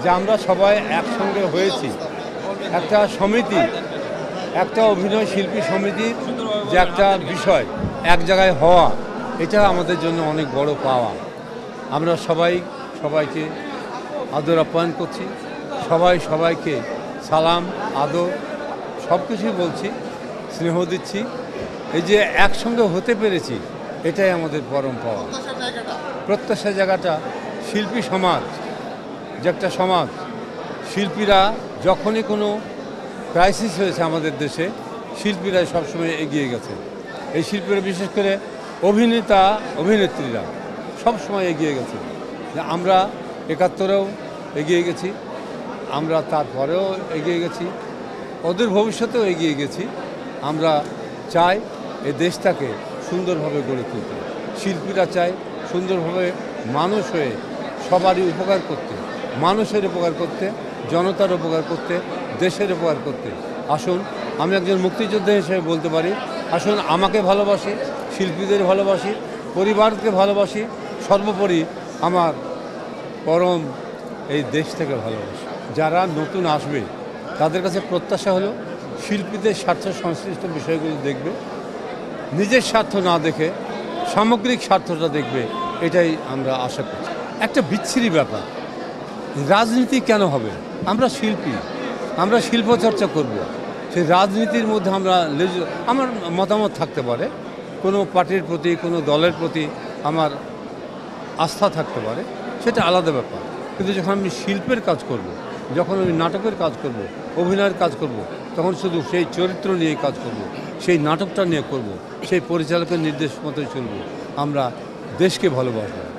যে আমরা সবাই একসঙ্গে হয়েছি একটা সমিতি, একটা অভিনয় শিল্পী সমিতির যে একটা বিষয় এক জায়গায় হওয়া, এটা আমাদের জন্য অনেক বড় পাওয়া। আমরা সবাইকে আদর আপ্যায়ন করছি, সবাইকে সালাম আদর সব কিছুই বলছি, স্নেহ দিচ্ছি। এই যে একসঙ্গে হতে পেরেছি, এটাই আমাদের পরম পাওয়া। প্রত্যাশার জায়গাটা শিল্পী সমাজ, যে একটা সমাজ, শিল্পীরা যখনই কোনো ক্রাইসিস হয়েছে আমাদের দেশে, শিল্পীরা সবসময় এগিয়ে গেছে। এই শিল্পীরা বিশেষ করে অভিনেত্রীরা সবসময় এগিয়ে গেছে। আমরা ৭১-এও এগিয়ে গেছি, আমরা তারপরেও এগিয়ে গেছি, ওদের ভবিষ্যতেও এগিয়ে গেছি। আমরা চাই এই দেশটাকে সুন্দরভাবে গড়ে তুলতে। শিল্পীরা চায় সুন্দরভাবে মানুষ হয়ে সবারই উপকার করতে, মানুষের উপকার করতে, জনতার উপকার করতে, দেশের উপকার করতে। আসুন, আমি একজন মুক্তিযোদ্ধা হিসেবে বলতে পারি, আসুন আমাকে ভালোবাসি, শিল্পীদের ভালোবাসি, পরিবারকে ভালোবাসি, সর্বোপরি আমার পরম এই দেশটাকে ভালোবাসি। যারা নতুন আসবে তাদের কাছে প্রত্যাশা হলো শিল্পীদের স্বার্থ সংশ্লিষ্ট বিষয়গুলো দেখবে, নিজের স্বার্থ না দেখে সামগ্রিক স্বার্থটা দেখবে, এটাই আমরা আশা করছি। একটা বিচ্ছিরি ব্যাপার, রাজনীতি কেন হবে? আমরা শিল্পী, আমরা শিল্পচর্চা করব। সেই রাজনীতির মধ্যে আমার মতামত থাকতে পারে, কোনো পার্টির প্রতি, কোনো দলের প্রতি আমার আস্থা থাকতে পারে, সেটা আলাদা ব্যাপার। কিন্তু যখন আমি শিল্পের কাজ করব, যখন আমি নাটকের কাজ করব, অভিনয়ের কাজ করব, তখন শুধু সেই চরিত্র নিয়ে কাজ করব, সেই নাটকটা নিয়ে করব, সেই পরিচালকের নির্দেশ মতোই চলব। আমরা দেশকে ভালোবাসব।